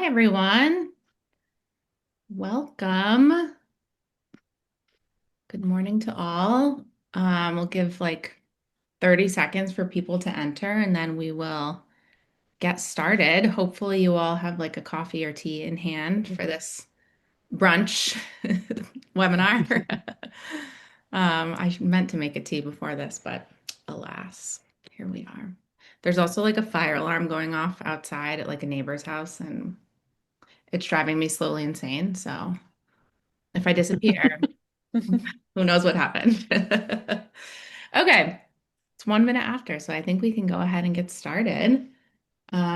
Hi, everyone. Welcome. Good morning to all. We'll give like 30 seconds for people to enter and then we will get started. Hopefully, you all have like a coffee or tea in hand for this brunch webinar. I meant to make a tea before this, but alas, here we are. There's also like a fire alarm going off outside at like a neighbor's house, and it's driving me slowly insane. So if I disappear, who knows what happened? Okay, it's 1 minute after, so I think we can go ahead and get started.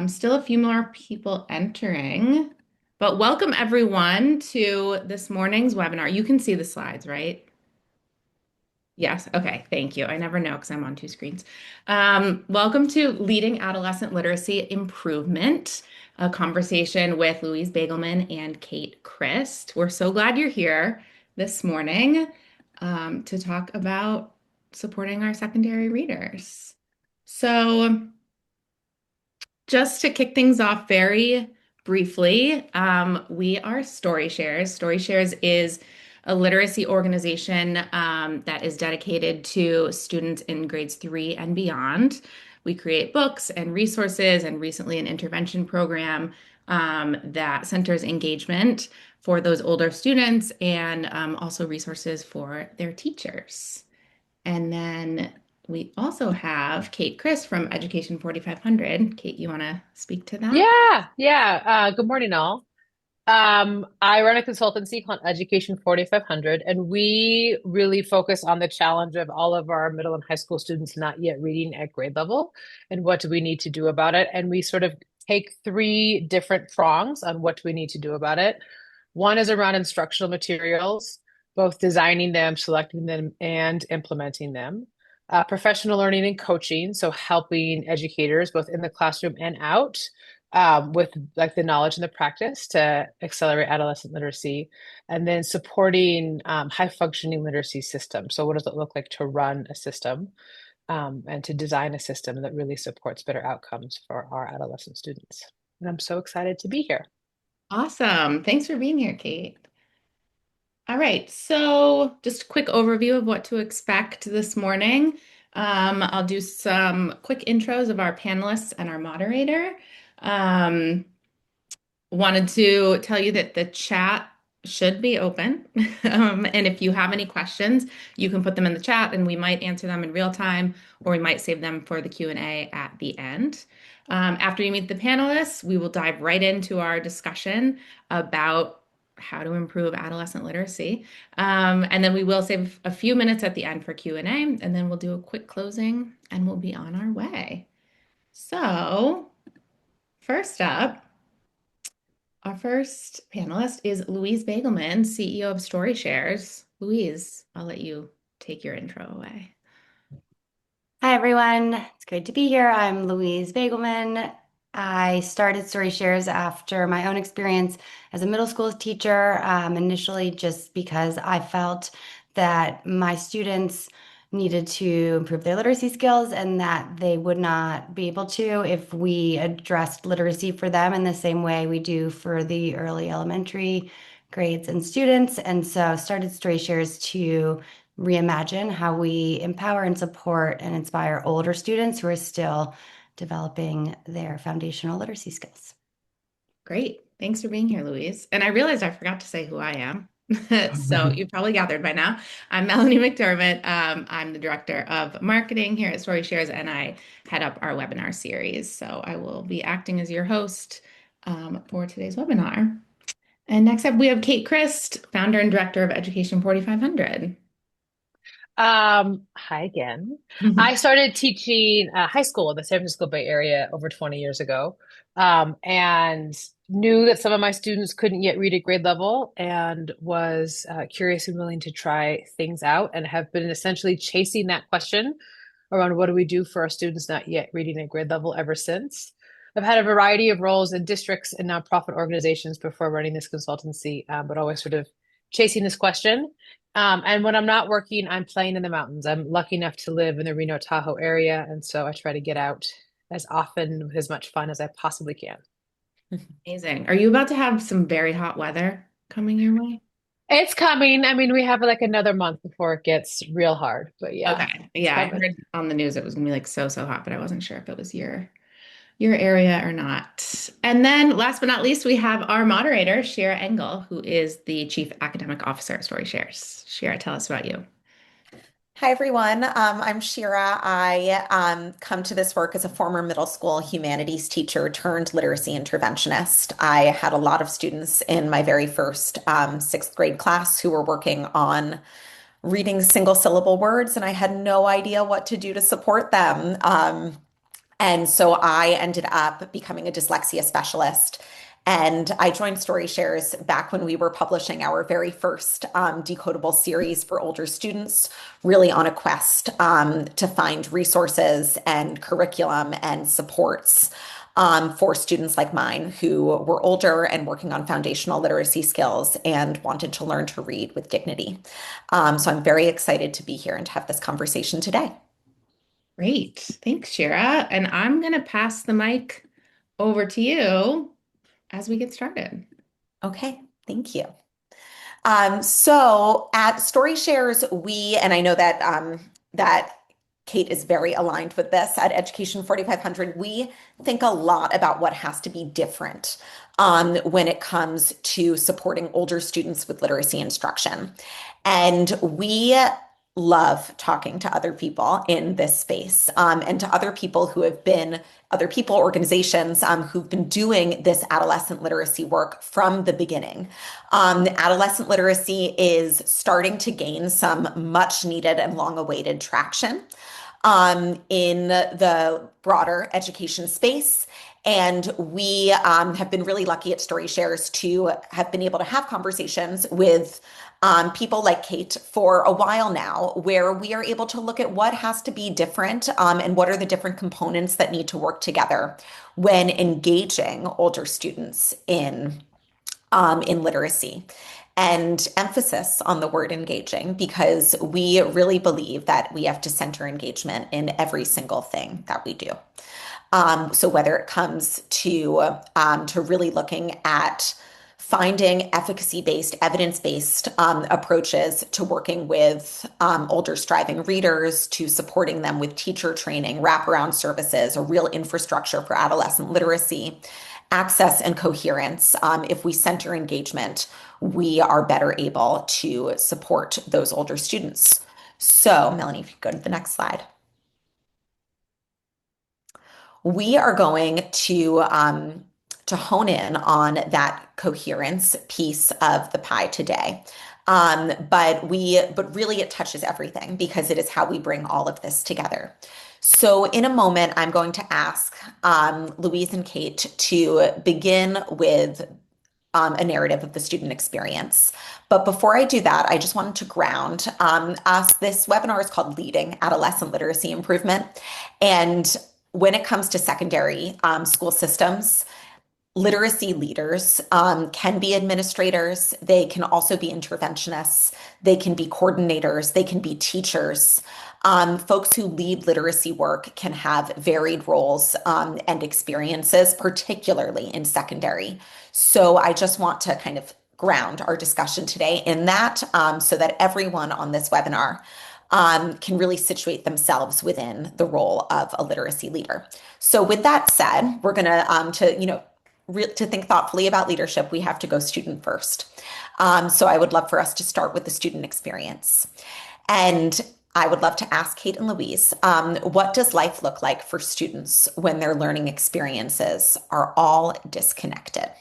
Still a few more people entering, but welcome everyone to this morning's webinar. You can see the slides, right? Yes. Okay. Thank you. I never know because I'm on two screens. Welcome to Leading Adolescent Literacy Improvement, a conversation with Louise Baigelman and Kate Crist. We're so glad you're here this morning to talk about supporting our secondary readers. So, just to kick things off very briefly, we are Storyshares. Storyshares is a literacy organization that is dedicated to students in grades 3 and beyond. We create books and resources, and recently an intervention program that centers engagement for those older students and also resources for their teachers. And then we also have Kate Crist from Education 4500. Kate, you want to speak to that? Yeah. Good morning, all. I run a consultancy called Education 4500, and we really focus on the challenge of all of our middle and high school students not yet reading at grade level and what do we need to do about it. And we sort of take three different prongs on what do we need to do about it. One is around instructional materials, both designing them, selecting them, and implementing them. Professional learning and coaching, so helping educators both in the classroom and out with like the knowledge and the practice to accelerate adolescent literacy, and then supporting high functioning literacy systems. So, what does it look like to run a system and to design a system that really supports better outcomes for our adolescent students? And I'm so excited to be here. Awesome. Thanks for being here, Kate. All right, so just a quick overview of what to expect this morning. I'll do some quick intros of our panelists and our moderator. Um, Wanted to tell you that the chat should be open. And if you have any questions, you can put them in the chat and we might answer them in real time, or we might save them for the Q&A at the end. After you meet the panelists, we will dive right into our discussion about how to improve adolescent literacy. And then we will save a few minutes at the end for Q&A, and then we'll do a quick closing and we'll be on our way. So first up, our first panelist is Louise Baigelman, CEO of Storyshares. Louise, I'll let you take your intro away. Hi, everyone. It's great to be here. I'm Louise Baigelman. I started Storyshares after my own experience as a middle school teacher, initially just because I felt that my students needed to improve their literacy skills and that they would not be able to if we addressed literacy for them in the same way we do for the early elementary grades and students. And so started Storyshares to reimagine how we empower and support and inspire older students who are still developing their foundational literacy skills. Great. Thanks for being here, Louise. And I realized I forgot to say who I am. So you've probably gathered by now. I'm Melanie McDermott. I'm the director of marketing here at Storyshares, and I head up our webinar series. So I will be acting as your host for today's webinar. And next up, we have Kate Crist, founder and director of Education 4500. Hi again. I started teaching high school in the San Francisco Bay Area over 20 years ago, and knew that some of my students couldn't yet read at grade level and was curious and willing to try things out and have been essentially chasing that question around what do we do for our students not yet reading at grade level ever since. I've had a variety of roles in districts and nonprofit organizations before running this consultancy, but always sort of chasing this question. And when I'm not working, I'm playing in the mountains. I'm lucky enough to live in the Reno Tahoe area. And so I try to get out as often with as much fun as I possibly can. Amazing. Are you about to have some very hot weather coming your way? It's coming. I mean, we have like another month before it gets real hard, but yeah, Okay. it's Yeah, I coming. heard on the news it was gonna be like so hot, but I wasn't sure if it was your area or not. And then last but not least, we have our moderator, Shira Engel, who is the Chief Academic Officer at StoryShares. Shira, tell us about you. Hi, everyone. I'm Shira. I come to this work as a former middle school humanities teacher turned literacy interventionist. I had a lot of students in my very first sixth grade class who were working on reading single syllable words, and I had no idea what to do to support them. And so I ended up becoming a dyslexia specialist. And I joined StoryShares back when we were publishing our very first decodable series for older students, really on a quest to find resources and curriculum and supports for students like mine who were older and working on foundational literacy skills and wanted to learn to read with dignity. So I'm very excited to be here and to have this conversation today. Great. Thanks, Shira. And I'm gonna pass the mic over to you as we get started. Okay, thank you. So at StoryShares, and I know that that Kate is very aligned with this at Education 4500, we think a lot about what has to be different when it comes to supporting older students with literacy instruction. And we love talking to other people in this space and to other people who have been other people, organizations who've been doing this adolescent literacy work from the beginning. Adolescent literacy is starting to gain some much needed and long awaited traction in the broader education space. And we have been really lucky at StoryShares to have been able to have conversations with people like Kate for a while now, where we are able to look at what has to be different and what are the different components that need to work together when engaging older students in literacy. And emphasis on the word engaging, because we really believe that we have to center engagement in every single thing that we do. So whether it comes to really looking at finding efficacy-based, evidence-based approaches to working with older striving readers, to supporting them with teacher training, wraparound services, a real infrastructure for adolescent literacy, access and coherence. If we center engagement, we are better able to support those older students. So, Melanie, if you go to the next slide. We are going to hone in on that coherence piece of the pie today. But really it touches everything because it is how we bring all of this together. So in a moment, I'm going to ask Louise and Kate to begin with a narrative of the student experience. But before I do that, I just wanted to ground us. This webinar is called Leading Adolescent Literacy Improvement. And when it comes to secondary school systems, literacy leaders can be administrators. They can also be interventionists. They can be coordinators. They can be teachers. Folks who lead literacy work can have varied roles and experiences, particularly in secondary. So I just want to kind of ground our discussion today in that so that everyone on this webinar can really situate themselves within the role of a literacy leader. So with that said, we're going to think thoughtfully about leadership, we have to go student first. So I would love for us to start with the student experience. And I would love to ask Kate and Louise, what does life look like for students when their learning experiences are all disconnected?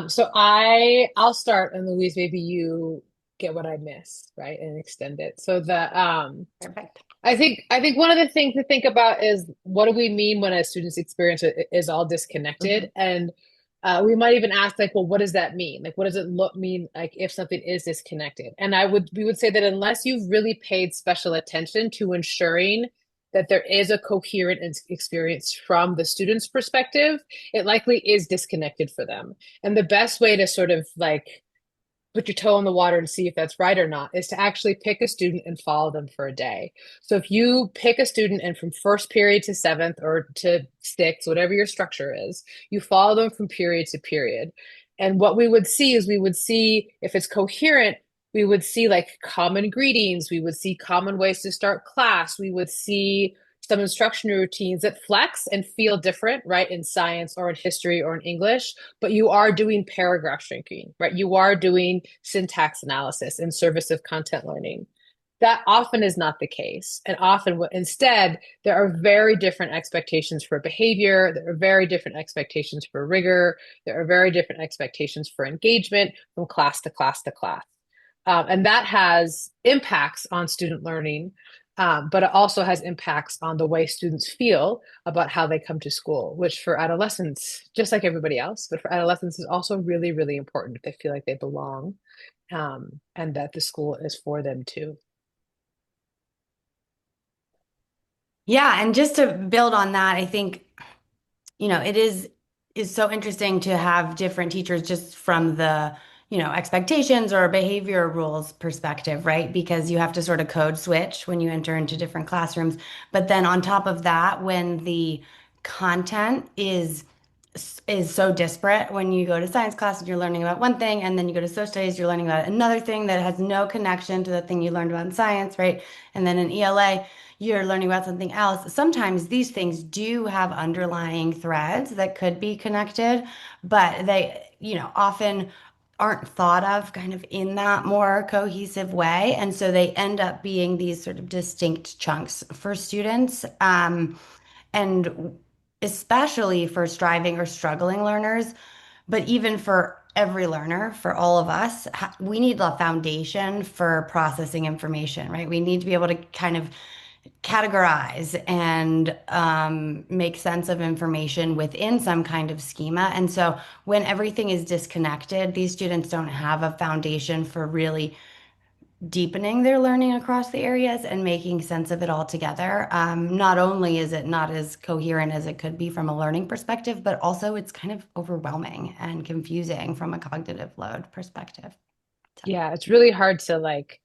So I'll start, and Louise, maybe you get what I missed, right, and extend it. So Perfect. I think one of the things to think about is what do we mean when a student's experience is all Mhm. disconnected? And we might even ask, like, well, what does that mean? Like, what does it mean like if something is disconnected? And we would say that unless you've really paid special attention to ensuring that there is a coherent experience from the student's perspective, it likely is disconnected for them. And the best way to sort of like put your toe in the water and see if that's right or not, is to actually pick a student and follow them for a day. So if you pick a student and from first period to seventh or to sixth, whatever your structure is, you follow them from period to period. And what we would see is we would see if it's coherent, we would see like common greetings, we would see common ways to start class, we would see some instruction routines that flex and feel different, right, in science or in history or in English, but you are doing paragraph shrinking, right? You are doing syntax analysis in service of content learning. That often is not the case. And often, instead, there are very different expectations for behavior. There are very different expectations for rigor. There are very different expectations for engagement from class to class to class. And that has impacts on student learning, but it also has impacts on the way students feel about how they come to school, which for adolescents, just like everybody else, but for adolescents is also really, really important if they feel like they belong, and that the school is for them too. Yeah, and just to build on that, I think, it is so interesting to have different teachers just from the, expectations or behavior rules perspective, right? Because you have to sort of code switch when you enter into different classrooms. But then on top of that, when the content is so disparate, when you go to science class and you're learning about one thing, and then you go to social studies, you're learning about another thing that has no connection to the thing you learned about in science, right? And then in ELA, you're learning about something else. Sometimes these things do have underlying threads that could be connected, but they, often aren't thought of kind of in that more cohesive way. And so they end up being these sort of distinct chunks for students. And especially for striving or struggling learners, but even for every learner, for all of us, we need a foundation for processing information, right? We need to be able to kind of categorize and make sense of information within some kind of schema. And so when everything is disconnected, these students don't have a foundation for really deepening their learning across the areas and making sense of it all together. Not only is it not as coherent as it could be from a learning perspective, but also it's kind of overwhelming and confusing from a cognitive load perspective. So, Yeah, it's really hard to like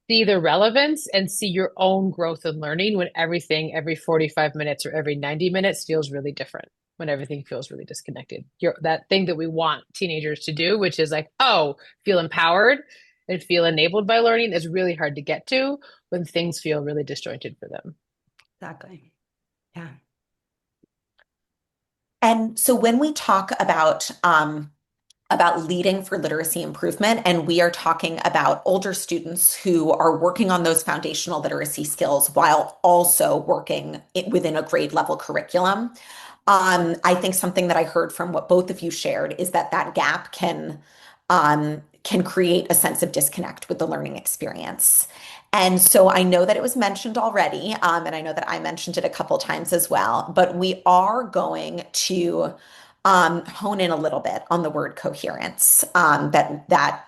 see the relevance and see your own growth and learning when everything every 45 minutes or every 90 minutes feels really different, when everything feels really disconnected. That thing that we want teenagers to do, which is like, oh, feel empowered and feel enabled by learning, is really hard to get to when things feel really disjointed for them. exactly. Yeah. And so when we talk about leading for literacy improvement, and we are talking about older students who are working on those foundational literacy skills while also working within a grade level curriculum. I think something that I heard from what both of you shared is that that gap can create a sense of disconnect with the learning experience. And so I know that it was mentioned already, and I know that I mentioned it a couple times as well, but we are going to hone in a little bit on the word coherence. That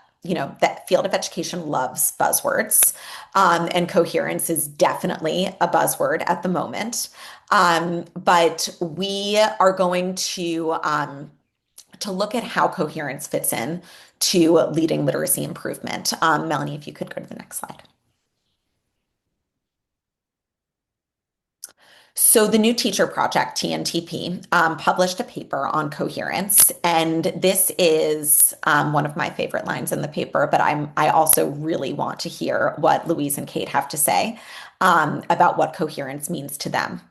field of education loves buzzwords, and coherence is definitely a buzzword at the moment. But we are going to look at how coherence fits in to leading literacy improvement. Melanie, if you could go to the next slide. So the New Teacher Project, TNTP, published a paper on coherence, and this is one of my favorite lines in the paper, but I also really want to hear what Louise and Kate have to say about what coherence means to them.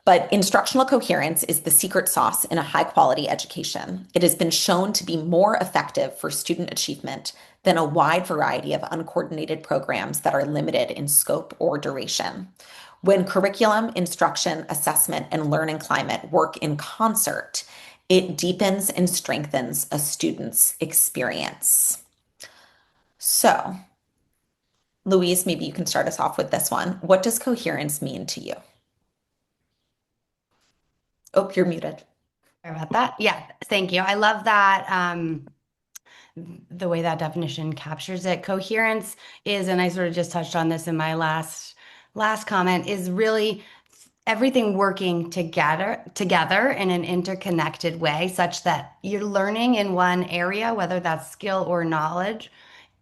But instructional coherence is the secret sauce in a high quality education. It has been shown to be more effective for student achievement than a wide variety of uncoordinated programs that are limited in scope or duration. When curriculum, instruction, assessment, and learning climate work in concert, it deepens and strengthens a student's experience. So, Louise, maybe you can start us off with this one. What does coherence mean to you? Oh, you're muted. Sorry about that. Yeah, thank you. I love that. The way that definition captures it. Coherence is, and I sort of just touched on this in my last comment, is really everything working together in an interconnected way, such that you're learning in one area, whether that's skill or knowledge,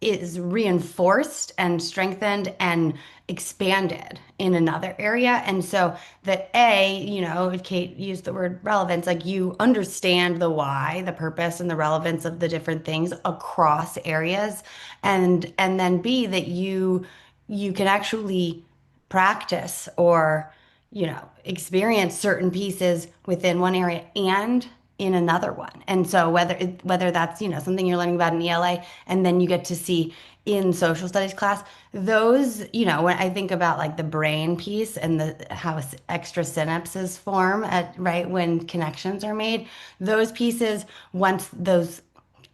is reinforced and strengthened and expanded in another area. And so that Kate used the word relevance, like you understand the why, the purpose and the relevance of the different things across areas. And then B, that you can actually practice or experience certain pieces within one area and in another one. And so whether that's, something you're learning about in ELA and then you get to see in social studies class, those, when I think about like the brain piece and how extra synapses form at right when connections are made, those pieces, once those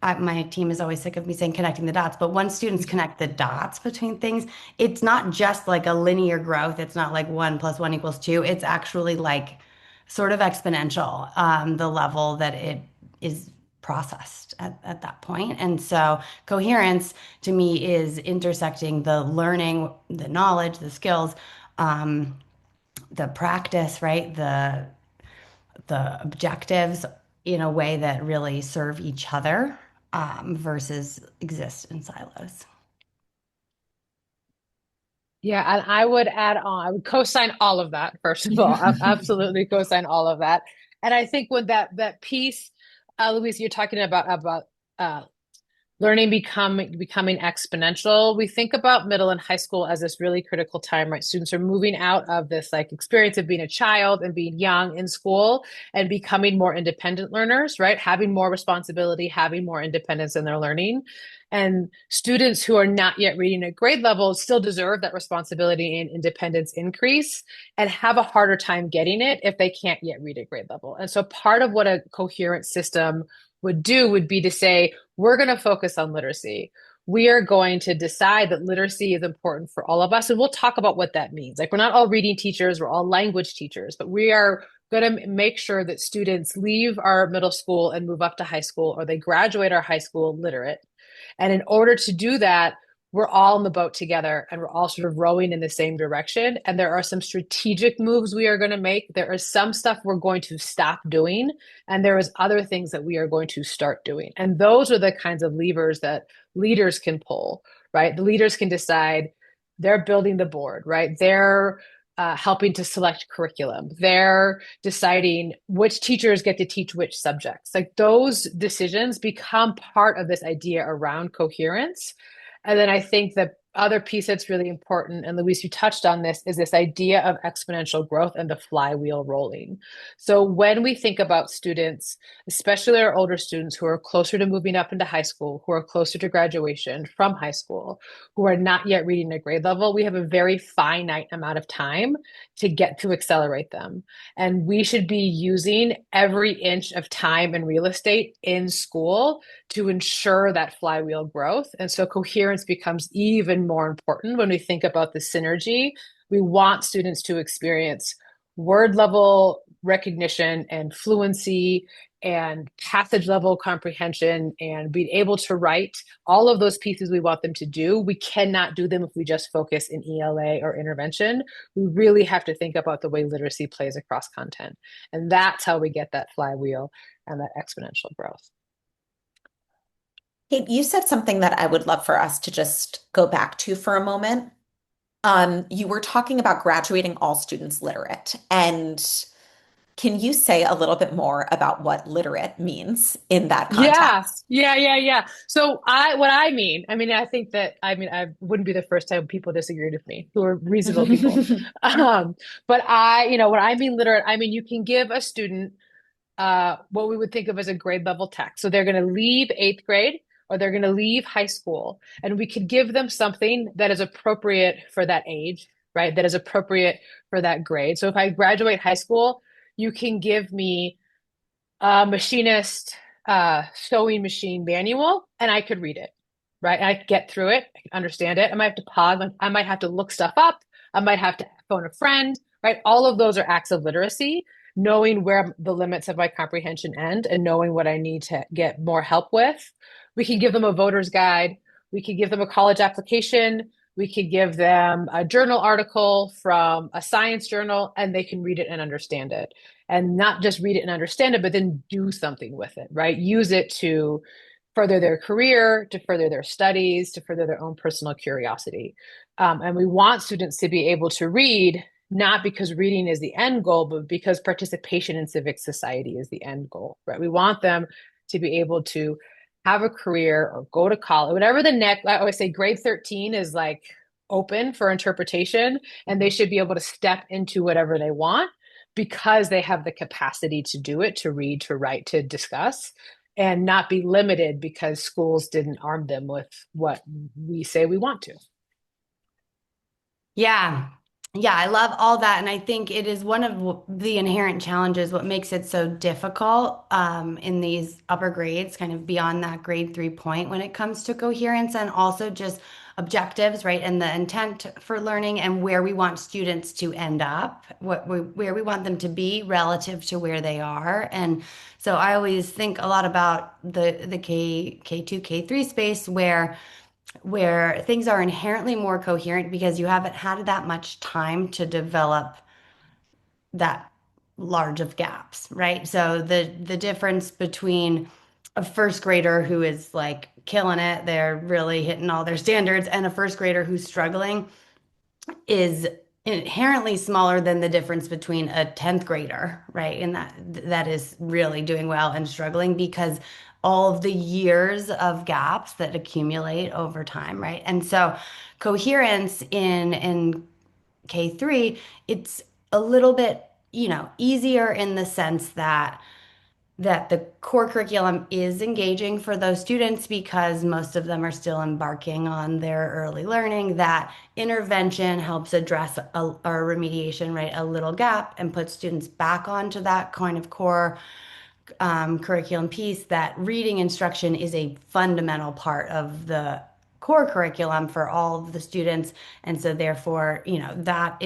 my team is always sick of me saying connecting the dots, but once students connect the dots between things, it's not just like a linear growth. It's not like 1 + 1 = 2. It's actually like sort of exponential, the level that it is processed at that point. And so coherence to me is intersecting the learning, the knowledge, the skills, the practice, right? The objectives in a way that really serve each other versus exist in silos. Yeah, and I would add on, I would co-sign all of that, first of all. I absolutely co-sign all of that. And I think when that piece, Louise, you're talking about uh, learning becoming exponential. We think about middle and high school as this really critical time, right? Students are moving out of this like experience of being a child and being young in school and becoming more independent learners, right? Having more responsibility, having more independence in their learning. And students who are not yet reading at grade level still deserve that responsibility and independence increase and have a harder time getting it if they can't yet read at grade level. And so part of what a coherent system would be to say, we're going to focus on literacy. We are going to decide that literacy is important for all of us. And we'll talk about what that means. Like, we're not all reading teachers, we're all language teachers, but we are going to make sure that students leave our middle school and move up to high school, or they graduate our high school literate. And in order to do that, we're all in the boat together and we're all sort of rowing in the same direction. And there are some strategic moves we are going to make. There is some stuff we're going to stop doing. And there is other things that we are going to start doing. And those are the kinds of levers that leaders can pull, right? The leaders can decide they're building the board, right? They're helping to select curriculum. They're deciding which teachers get to teach which subjects. Like, those decisions become part of this idea around coherence. And then I think the other piece that's really important, and Louise, you touched on this, is this idea of exponential growth and the flywheel rolling. So when we think about students, especially our older students who are closer to moving up into high school, who are closer to graduation from high school, who are not yet reading at grade level, we have a very finite amount of time to get to accelerate them. And we should be using every inch of time and real estate in school to ensure that flywheel growth. And so coherence becomes even more important when we think about the synergy. We want students to experience word level recognition and fluency and passage level comprehension and being able to write all of those pieces we want them to do. We cannot do them if we just focus in ELA or intervention. We really have to think about the way literacy plays across content. And that's how we get that flywheel and that exponential growth. Kate, you said something that I would love for us to just go back to for a moment. You were talking about graduating all students literate. And can you say a little bit more about what literate means in that Yeah, context? yeah. So I think that, I wouldn't be the first time people disagreed with me, who are reasonable people. But when I mean literate, I mean, you can give a student what we would think of as a grade level text. So they're going to leave eighth grade or they're going to leave high school, and we could give them something that is appropriate for that age, right? That is appropriate for that grade. So if I graduate high school, you can give me machinist sewing machine manual, and I could read it, right? I could get through it, I could understand it. I might have to pause, I might have to look stuff up, I might have to phone a friend, right? All of those are acts of literacy, knowing where the limits of my comprehension end and knowing what I need to get more help with. We can give them a voter's guide, we could give them a college application, we could give them a journal article from a science journal, and they can read it and understand it. And not just read it and understand it, but then do something with it, right? Use it to further their career, to further their studies, to further their own personal curiosity. And we want students to be able to read, not because reading is the end goal, but because participation in civic society is the end goal, right? We want them to be able to have a career or go to college, whatever the next, I always say grade 13 is like open for interpretation, and they should be able to step into whatever they want because they have the capacity to do it, to read, to write, to discuss, and not be limited because schools didn't arm them with what we say we want to. Yeah. Yeah, I love all that. And I think it is one of the inherent challenges, what makes it so difficult in these upper grades, kind of beyond that grade 3 point when it comes to coherence and also just objectives, right? And the intent for learning and where we want students to end up, where we want them to be relative to where they are. And so I always think a lot about the K2, K3 space where things are inherently more coherent because you haven't had that much time to develop that large of gaps, right? So the difference between a first grader who is like killing it, they're really hitting all their standards, and a first grader who's struggling is inherently smaller than the difference between a 10th grader, right? And that is really doing well and struggling because all of the years of gaps that accumulate over time, right? And so coherence in K3, it's a little bit, easier in the sense that the core curriculum is engaging for those students because most of them are still embarking on their early learning. That intervention helps address or remediation, right, a little gap and put students back onto that kind of core curriculum piece. That reading instruction is a fundamental part of the core curriculum for all of the students. And so therefore, that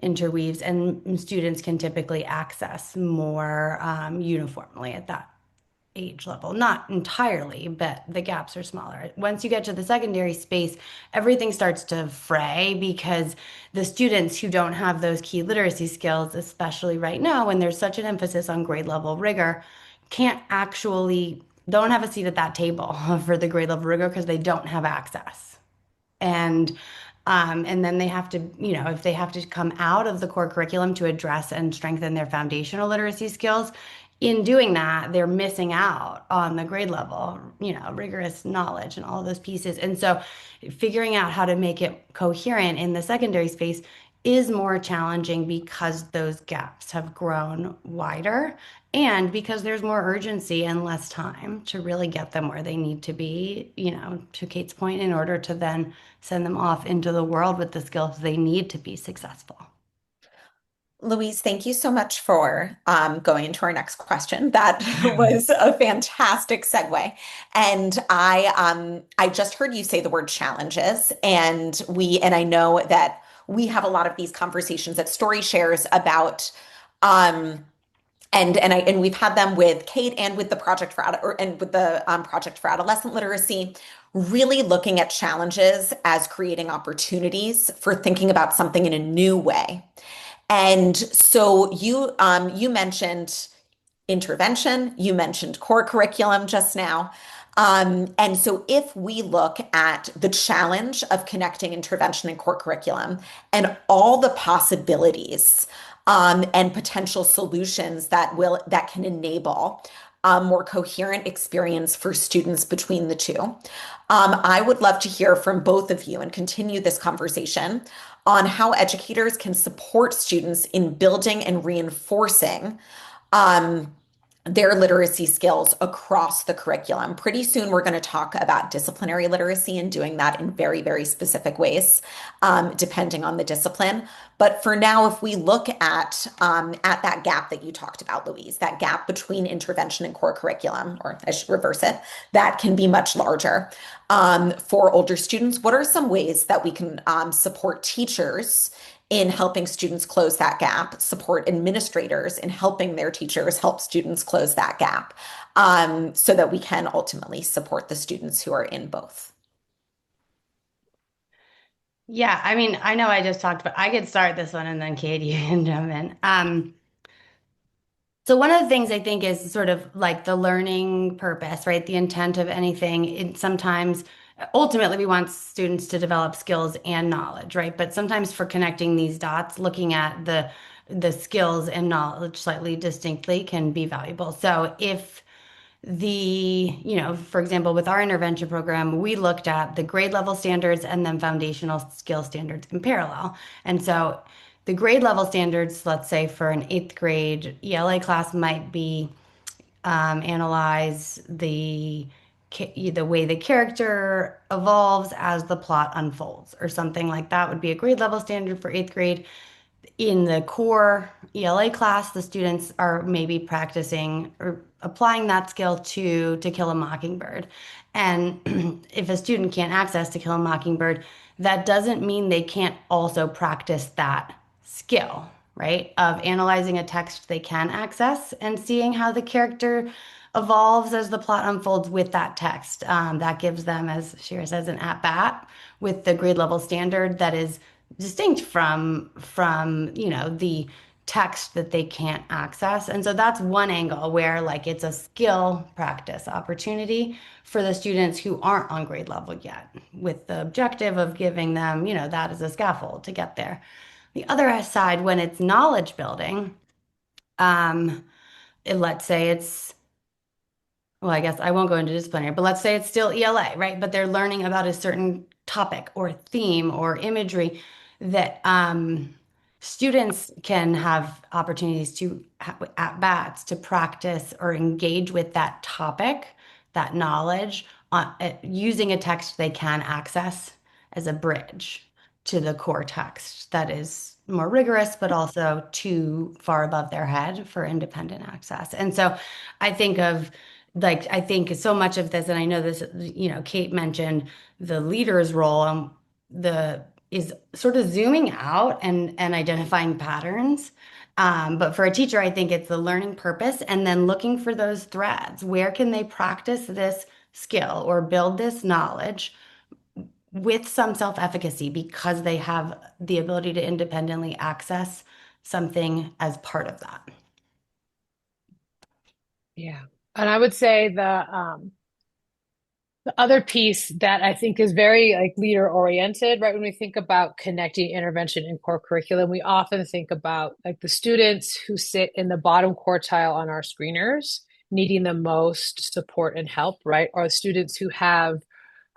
interweaves and students can typically access more uniformly at that age level. Not entirely, but the gaps are smaller. Once you get to the secondary space, everything starts to fray because the students who don't have those key literacy skills, especially right now when there's such an emphasis on grade level rigor, can't actually don't have a seat at that table for the grade level rigor because they don't have access. And and then they have to, if they have to come out of the core curriculum to address and strengthen their foundational literacy skills, in doing that, they're missing out on the grade level, rigorous knowledge and all those pieces. And so figuring out how to make it coherent in the secondary space is more challenging because those gaps have grown wider and because there's more urgency and less time to really get them where they need to be, to Kate's point, in order to then send them off into the world with the skills they need to be successful. Louise, thank you so much for going into our next question. That was a fantastic segue. And I just heard you say the word challenges, and I know that we have a lot of these conversations at Story Shares about and we've had them with Kate and with the project for adolescent literacy, really looking at challenges as creating opportunities for thinking about something in a new way. And so you mentioned intervention, you mentioned core curriculum just now. And so if we look at the challenge of connecting intervention and core curriculum and all the possibilities and potential solutions that can enable a more coherent experience for students between the two. I would love to hear from both of you and continue this conversation on how educators can support students in building and reinforcing um, their literacy skills across the curriculum. Pretty soon, we're going to talk about disciplinary literacy and doing that in very, very specific ways, depending on the discipline. But for now, if we look at that gap that you talked about, Louise, that gap between intervention and core curriculum, or I should reverse it, that can be much larger for older students. What are some ways that we can support teachers in helping students close that gap, support administrators in helping their teachers help students close that gap, so that we can ultimately support the students who are in both? Yeah, I mean, I know I just talked, but I could start this one and then Katie can jump in. So one of the things I think is sort of like the learning purpose, right? The intent of anything. It sometimes, ultimately, we want students to develop skills and knowledge, right? But sometimes for connecting these dots, looking at the skills and knowledge slightly distinctly can be valuable. So if for example, with our intervention program, we looked at the grade level standards and then foundational skill standards in parallel. And so the grade level standards, let's say for an eighth grade ELA class, might be analyze the way the character evolves as the plot unfolds, or something like that would be a grade level standard for eighth grade. In the core ELA class, the students are maybe practicing or applying that skill To Kill a Mockingbird. And if a student can't access To Kill a Mockingbird, that doesn't mean they can't also practice that skill, right? Of analyzing a text they can access and seeing how the character evolves as the plot unfolds with that text. That gives them, as Shira says, an at bat with the grade level standard that is distinct from the text that they can't access. And so that's one angle where like it's a skill practice opportunity for the students who aren't on grade level yet, with the objective of giving them, that as a scaffold to get there. The other side, when it's knowledge building, let's say it's, well, I guess I won't go into disciplinary, but let's say it's still ELA, right? But they're learning about a certain topic or theme or imagery that students can have opportunities to at bats to practice or engage with that topic, that knowledge, using a text they can access as a bridge to the core text that is more rigorous, but also too far above their head for independent access. And so I think of I think so much of this, and I know this, Kate mentioned the leader's role, the is sort of zooming out and identifying patterns. But for a teacher, I think it's the learning purpose and then looking for those threads. Where can they practice this skill or build this knowledge with some self-efficacy because they have the ability to independently access something as part of that? Yeah. And I would say the other piece that I think is very like leader oriented, right? When we think about connecting intervention and core curriculum, we often think about like the students who sit in the bottom quartile on our screeners needing the most support and help, right? Or students who have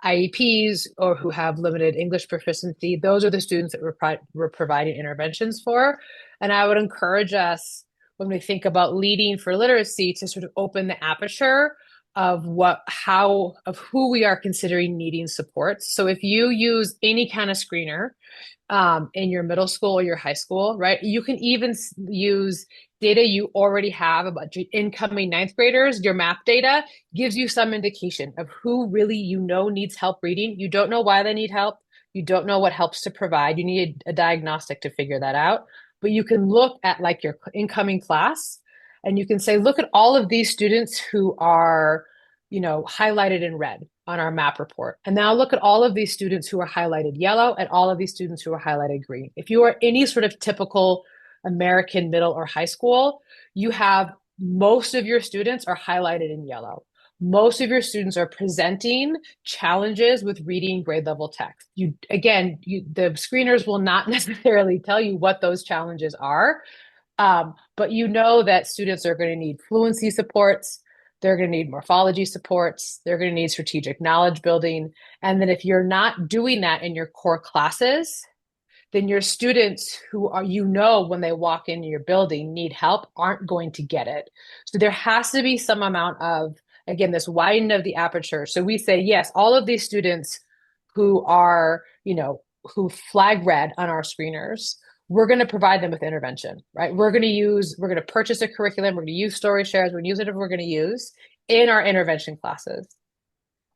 IEPs or who have limited English proficiency. Those are the students that we're providing interventions for. And I would encourage us when we think about leading for literacy to sort of open the aperture of who we are considering needing support. So if you use any kind of screener in your middle school or your high school, right? You can even use data you already have about incoming ninth graders. Your map data gives you some indication of who really needs help reading. You don't know why they need help. You don't know what helps to provide. You need a diagnostic to figure that out. But you can look at like your incoming class and you can say, look at all of these students who are, highlighted in red on our map report. And now look at all of these students who are highlighted yellow and all of these students who are highlighted green. If you are any sort of typical American middle or high school, you have most of your students are highlighted in yellow. Most of your students are presenting challenges with reading grade level text. The screeners will not necessarily tell you what those challenges are, but you know that students are going to need fluency supports. They're going to need morphology supports. They're going to need strategic knowledge building. And then if you're not doing that in your core classes, then your students who are, when they walk into your building need help aren't going to get it. So there has to be some amount of, again, this widening of the aperture. So we say, yes, all of these students who are, who flag red on our screeners, we're going to provide them with intervention, right? We're going to purchase a curriculum. We're going to use Storyshares. We're going to use whatever we're going to use in our intervention classes.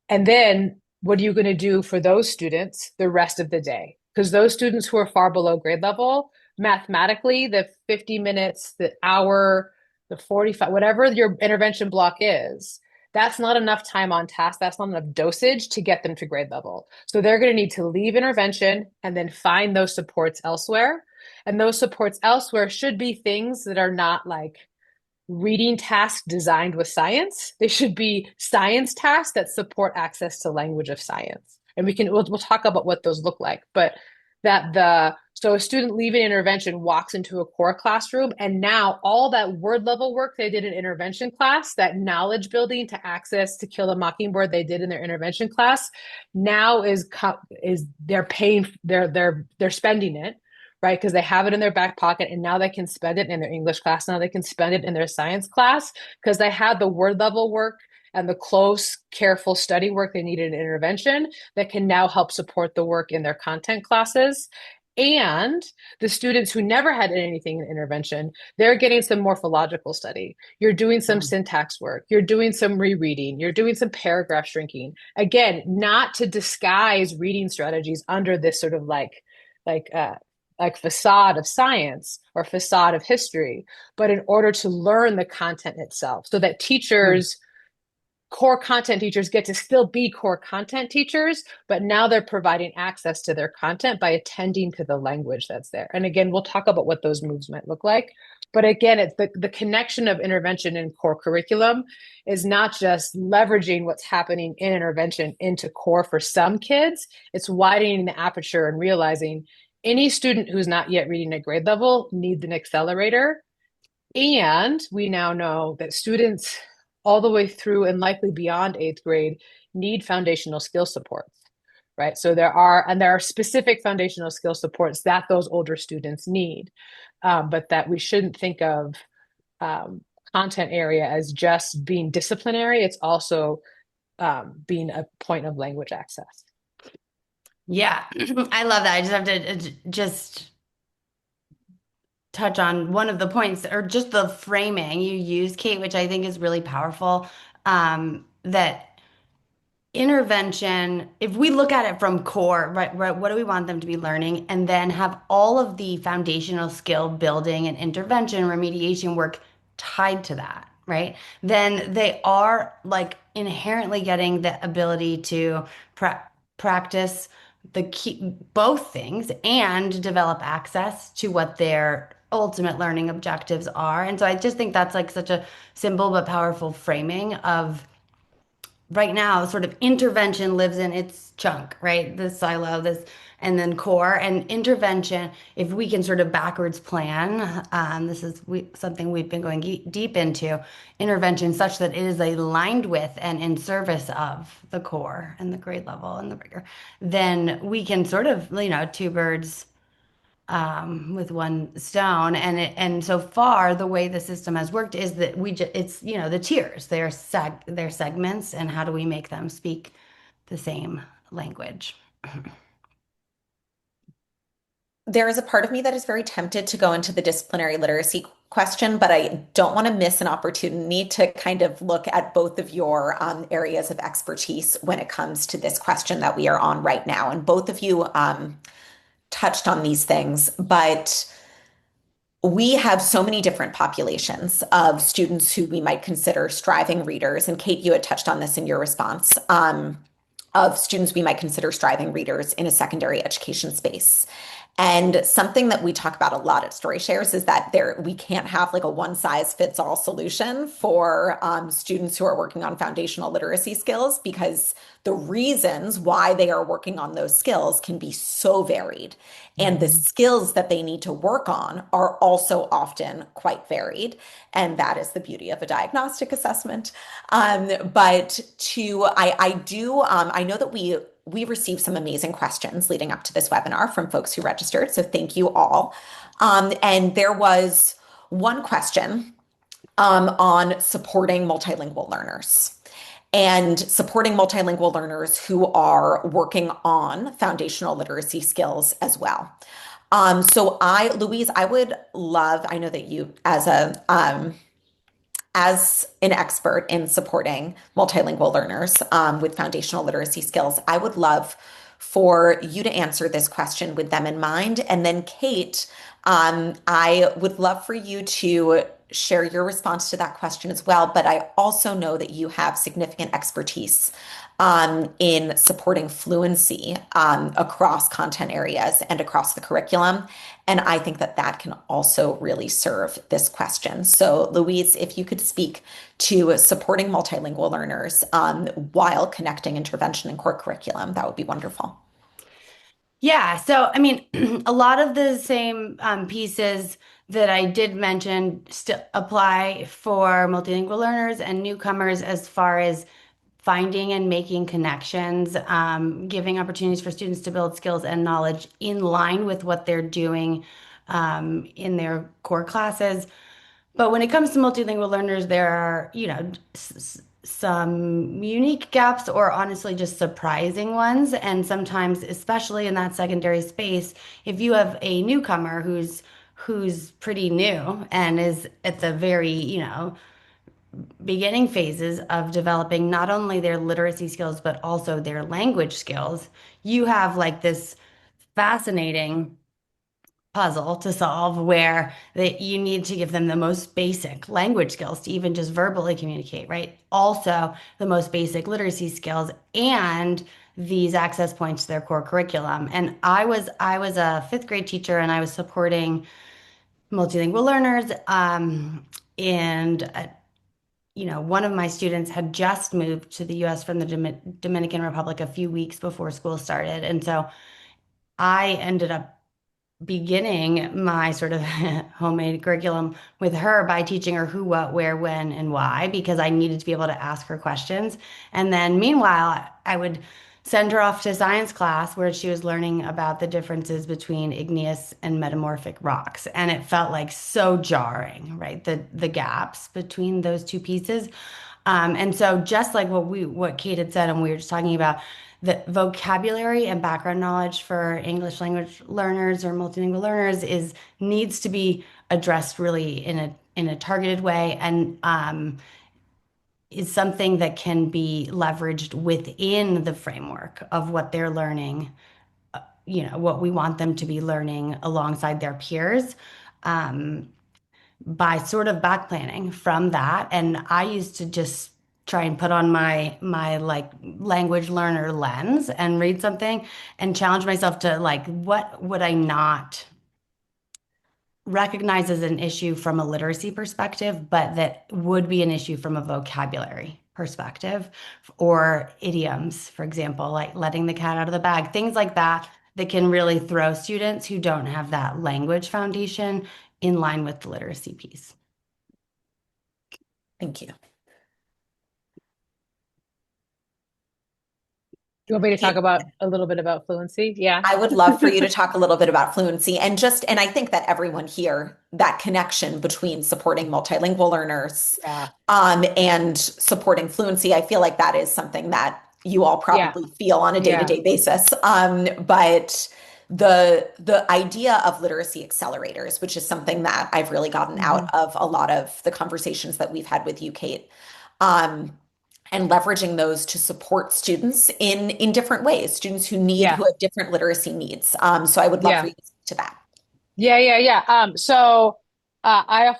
And then what are you going to do for those students the rest of the day? Because those students who are far below grade level, mathematically, the 50 minutes, the hour, the 45, whatever your intervention block is, that's not enough time on task. That's not enough dosage to get them to grade level. So they're going to need to leave intervention and then find those supports elsewhere. And those supports elsewhere should be things that are not like reading tasks designed with science. They should be science tasks that support access to language of science. And we'll talk about what those look like, but so a student leaving intervention walks into a core classroom, and now all that word level work they did in intervention class, that knowledge building to access To Kill a Mockingbird they did in their intervention class, now is they're paying they're spending it, right? Because they have it in their back pocket, and now they can spend it in their English class. Now they can spend it in their science class because they had the word level work and the close, careful study work they needed in intervention that can now help support the work in their content classes. And the students who never had anything in intervention, they're getting some morphological study. You're doing some syntax work. You're doing some rereading. You're doing some paragraph shrinking. Again, not to disguise reading strategies under this sort of like facade of science or facade of history, but in order to learn the content itself so that core content teachers get to still be core content teachers, but now they're providing access to their content by attending to the language that's there. And again, we'll talk about what those moves might look like. But again, it's the connection of intervention and core curriculum is not just leveraging what's happening in intervention into core for some kids, it's widening the aperture and realizing any student who's not yet reading at grade level needs an accelerator. And we now know that students all the way through and likely beyond 8th grade need foundational skill supports, right? So there are specific foundational skill supports that those older students need, but that we shouldn't think of content area as just being disciplinary. It's also being a point of language access. Yeah, I love that. I just have to just touch on one of the points or just the framing you use, Kate, which I think is really powerful. That intervention, if we look at it from core, right, what do we want them to be learning? And then have all of the foundational skill building and intervention remediation work tied to that, right? Then they are like inherently getting the ability to practice the key, both things and develop access to what their ultimate learning objectives are. And so I just think that's like such a simple but powerful framing of right now, sort of intervention lives in its chunk, right? The silo, this, and then core and intervention. If we can sort of backwards plan, this is something we've been going deep into intervention, such that it is aligned with and in service of the core and the grade level and the rigor. Then we can sort of, two birds with one stone. And so far, the way the system has worked is that it's the tiers. They're segments, and how do we make them speak the same language? There is a part of me that is very tempted to go into the disciplinary literacy question, but I don't want to miss an opportunity to kind of look at both of your areas of expertise when it comes to this question that we are on right now. And both of you touched on these things, but we have so many different populations of students who we might consider striving readers. And Kate, you had touched on this in your response, of students we might consider striving readers in a secondary education space. And something that we talk about a lot at Storyshares is that we can't have like a one size fits all solution for students who are working on foundational literacy skills, because the reasons why they are working on those skills can be so varied. And the skills that they need to work on are also often quite varied. And that is the beauty of a diagnostic assessment. But I know that we received some amazing questions leading up to this webinar from folks who registered. So thank you all. And there was one question on supporting multilingual learners and supporting multilingual learners who are working on foundational literacy skills as well. Louise, I would love, I know that you as an expert in supporting multilingual learners with foundational literacy skills, I would love for you to answer this question with them in mind. And then Kate, I would love for you to share your response to that question as well, but I also know that you have significant expertise in supporting fluency across content areas and across the curriculum. And I think that that can also really serve this question. So, Louise, if you could speak to supporting multilingual learners while connecting intervention and core curriculum, that would be wonderful. Yeah, so I mean, a lot of the same pieces that I did mention still apply for multilingual learners and newcomers as far as finding and making connections, giving opportunities for students to build skills and knowledge in line with what they're doing in their core classes. But when it comes to multilingual learners, there are, some unique gaps or honestly just surprising ones. And sometimes, especially in that secondary space, if you have a newcomer who's pretty new and is at the very, beginning phases of developing not only their literacy skills, but also their language skills, you have like this fascinating puzzle to solve where that you need to give them the most basic language skills to even just verbally communicate, right? Also, the most basic literacy skills and these access points to their core curriculum. And I was a fifth grade teacher and I was supporting multilingual learners. And one of my students had just moved to the US from the Dominican Republic a few weeks before school started. And so I ended up beginning my sort of homemade curriculum with her by teaching her who, what, where, when, and why, because I needed to be able to ask her questions. And then meanwhile, I would send her off to science class where she was learning about the differences between igneous and metamorphic rocks. And it felt like so jarring, right? The gaps between those two pieces. And so just like what Kate had said, and we were just talking about, the vocabulary and background knowledge for English language learners or multilingual learners is needs to be addressed really in a targeted way and is something that can be leveraged within the framework of what they're learning, what we want them to be learning alongside their peers. By sort of back planning from that. And I used to just try and put on my like language learner lens and read something and challenge myself to like what would I not recognize as an issue from a literacy perspective, but that would be an issue from a vocabulary perspective or idioms, for example, like letting the cat out of the bag, things like that that can really throw students who don't have that language foundation in line with the literacy piece. Thank you. Do you want me to talk about a little bit about fluency? Yeah. I would love for you to talk a little bit about fluency and I think that everyone here, that connection between supporting multilingual learners Yeah. and supporting fluency, I feel like that is something that you all probably feel on a day-to-day basis. But the idea of literacy accelerators, which is something that I've really gotten out of a lot of the conversations that we've had with you, Kate. And leveraging those to support students in different ways, students who have different literacy needs. So I would love for you to speak to that. So I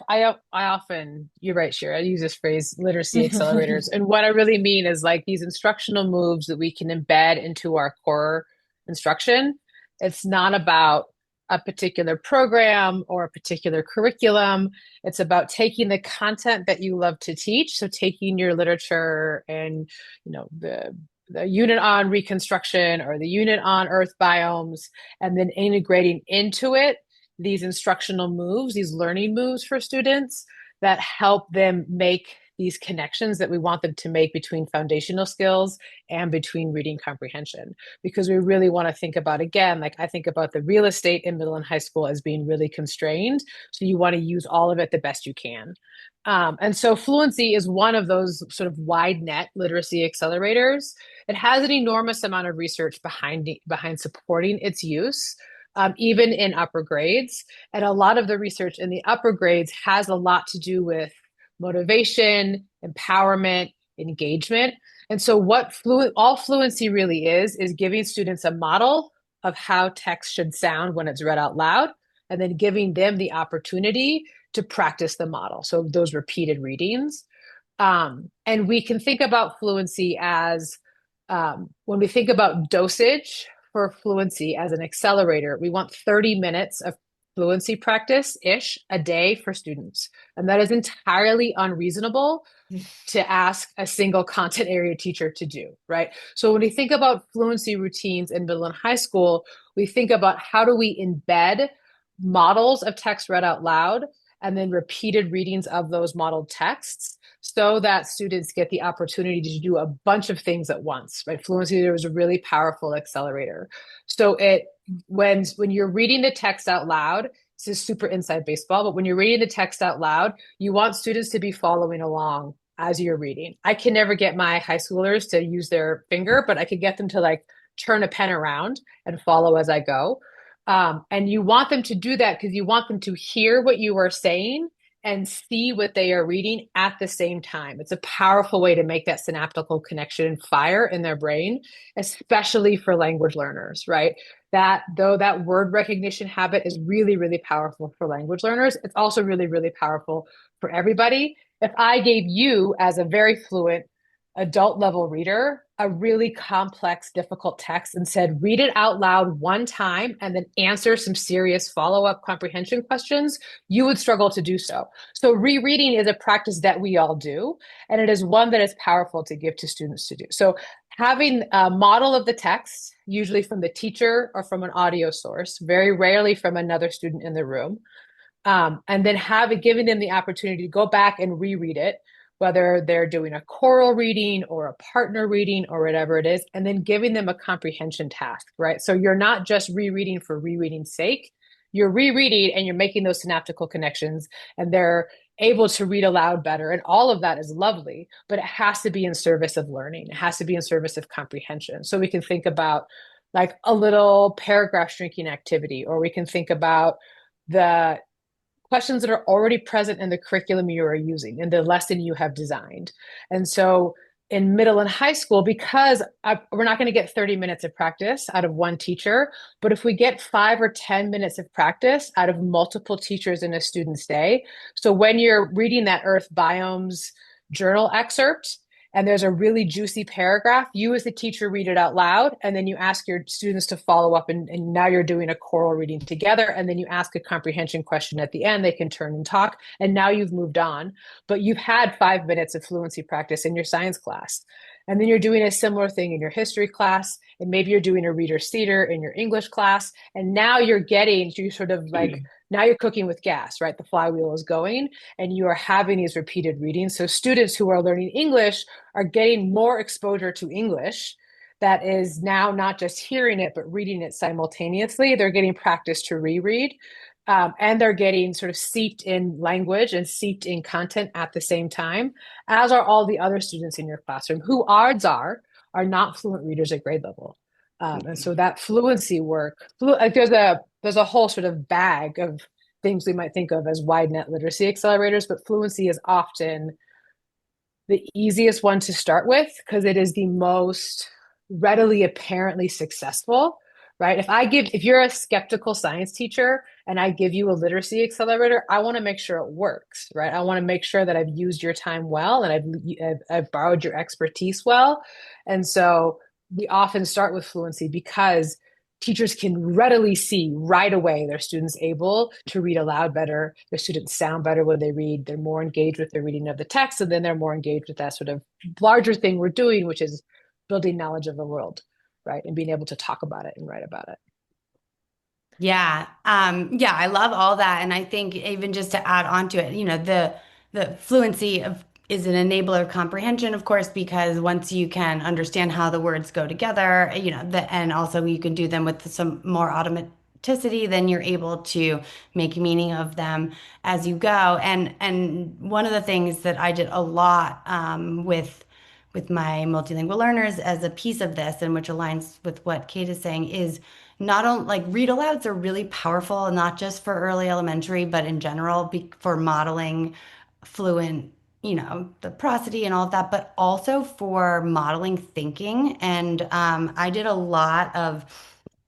often, you're right, Shira, I use this phrase literacy accelerators. And what I really mean is like these instructional moves that we can embed into our core instruction. It's not about a particular program or a particular curriculum. It's about taking the content that you love to teach. So taking your literature and, the unit on reconstruction or the unit on earth biomes, and then integrating into it these instructional moves, these learning moves for students that help them make these connections that we want them to make between foundational skills and between reading comprehension. Because we really want to think about, again, like I think about the real estate in middle and high school as being really constrained. So you want to use all of it the best you can. And so fluency is one of those sort of wide net literacy accelerators. It has an enormous amount of research behind supporting its use. Even in upper grades. And a lot of the research in the upper grades has a lot to do with motivation, empowerment, engagement. And so what all fluency really is giving students a model of how text should sound when it's read out loud, and then giving them the opportunity to practice the model. So those repeated readings. And we can think about fluency as when we think about dosage for fluency as an accelerator, we want 30 minutes of fluency practice-ish a day for students. And that is entirely unreasonable to ask a single content area teacher to do, right? So when we think about fluency routines in middle and high school, we think about how do we embed models of text read out loud and then repeated readings of those modeled texts so that students get the opportunity to do a bunch of things at once, right? Fluency there is a really powerful accelerator. So when you're reading the text out loud, this is super inside baseball, but when you're reading the text out loud, you want students to be following along as you're reading. I can never get my high schoolers to use their finger, but I could get them to like turn a pen around and follow as I go. And you want them to do that because you want them to hear what you are saying and see what they are reading at the same time. It's a powerful way to make that synaptical connection fire in their brain, especially for language learners, right? Though that word recognition habit is really, really powerful for language learners, it's also really, really powerful for everybody. If I gave you, as a very fluent adult level reader, a really complex, difficult text and said, read it out loud one time and then answer some serious follow-up comprehension questions, you would struggle to do so. So rereading is a practice that we all do, and it is one that is powerful to give to students to do. So having a model of the text, usually from the teacher or from an audio source, very rarely from another student in the room, and then giving them the opportunity to go back and reread it, whether they're doing a choral reading or a partner reading or whatever it is, and then giving them a comprehension task, right? So you're not just rereading for rereading's sake, you're rereading and you're making those synaptical connections, and they're able to read aloud better. And all of that is lovely, but it has to be in service of learning. It has to be in service of comprehension. So we can think about like a little paragraph shrinking activity, or we can think about the questions that are already present in the curriculum you are using, in the lesson you have designed. And so in middle and high school, because we're not going to get 30 minutes of practice out of one teacher, but if we get 5 or 10 minutes of practice out of multiple teachers in a student's day. So when you're reading that Earth Biomes journal excerpt, and there's a really juicy paragraph, you as the teacher read it out loud, and then you ask your students to follow up, and now you're doing a choral reading together, and then you ask a comprehension question at the end, they can turn and talk, and now you've moved on, but you've had 5 minutes of fluency practice in your science class. And then you're doing a similar thing in your history class, and maybe you're doing a reader's theater in your English class, and now you're getting to sort of like, now you're cooking with gas, right? The flywheel is going, and you are having these repeated readings. So students who are learning English are getting more exposure to English that is now not just hearing it, but reading it simultaneously. They're getting practice to reread, and they're getting sort of seeped in language and seeped in content at the same time, as are all the other students in your classroom who odds are not fluent readers at grade level. And so that fluency work, there's a whole sort of bag of things we might think of as wide net literacy accelerators, but fluency is often the easiest one to start with because it is the most readily apparently successful, right? If you're a skeptical science teacher and I give you a literacy accelerator, I want to make sure it works, right? I want to make sure that I've used your time well and I've borrowed your expertise well. And so we often start with fluency because teachers can readily see right away their students able to read aloud better, their students sound better when they read, they're more engaged with their reading of the text, and then they're more engaged with that sort of larger thing we're doing, which is building knowledge of the world, right? And being able to talk about it and write about it. Yeah. Yeah, I love all that. And I think even just to add on to it, the fluency is an enabler of comprehension, of course, because once you can understand how the words go together, and also you can do them with some more automaticity, then you're able to make meaning of them as you go. And one of the things that I did a lot with my multilingual learners as a piece of this, and which aligns with what Kate is saying, is not only like read alouds are really powerful, not just for early elementary, but in general for modeling fluent, the prosody and all of that, but also for modeling thinking. And I did a lot of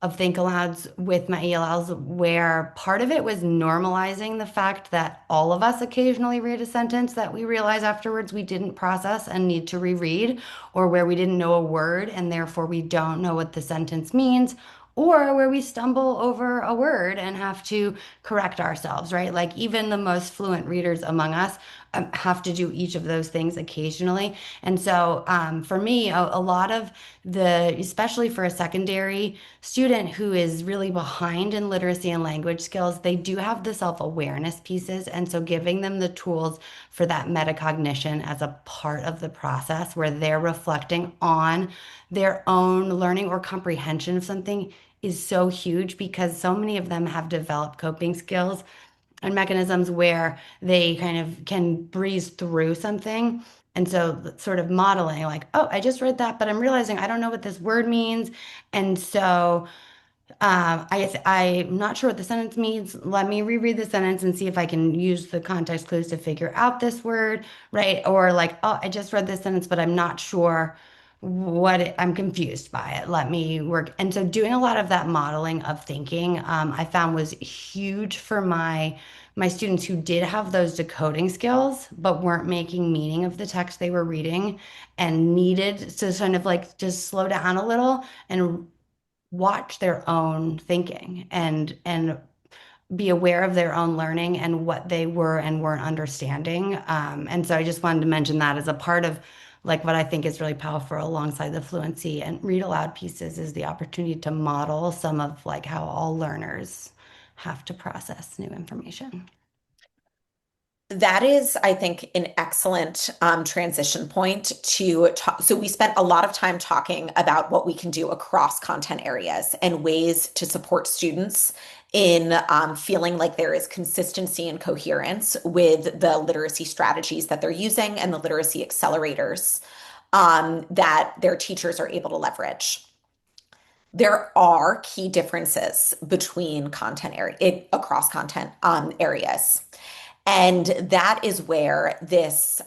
of think alouds with my ELLs where part of it was normalizing the fact that all of us occasionally read a sentence that we realize afterwards we didn't process and need to reread, or where we didn't know a word and therefore we don't know what the sentence means, or where we stumble over a word and have to correct ourselves, right? Like even the most fluent readers among us have to do each of those things occasionally. And so for me, a lot of especially for a secondary student who is really behind in literacy and language skills, they do have the self-awareness pieces. And so giving them the tools for that metacognition as a part of the process where they're reflecting on their own learning or comprehension of something is so huge because so many of them have developed coping skills and mechanisms where they kind of can breeze through something. And so, sort of modeling, like, oh, I just read that, but I'm realizing I don't know what this word means. And so, I'm not sure what the sentence means. Let me reread the sentence and see if I can use the context clues to figure out this word, right? Or like, oh, I just read this sentence, but I'm not sure I'm confused by it. Let me work. And so doing a lot of that modeling of thinking, I found was huge for my students who did have those decoding skills, but weren't making meaning of the text they were reading and needed to kind of like just slow down a little and watch their own thinking and be aware of their own learning and what they were and weren't understanding. And so I just wanted to mention that as a part of like what I think is really powerful alongside the fluency and read aloud pieces is the opportunity to model some of like how all learners have to process new information. That is, I think, an excellent transition point to talk. So we spent a lot of time talking about what we can do across content areas and ways to support students in feeling like there is consistency and coherence with the literacy strategies that they're using and the literacy accelerators that their teachers are able to leverage. There are key differences between content area across content areas. And that is where this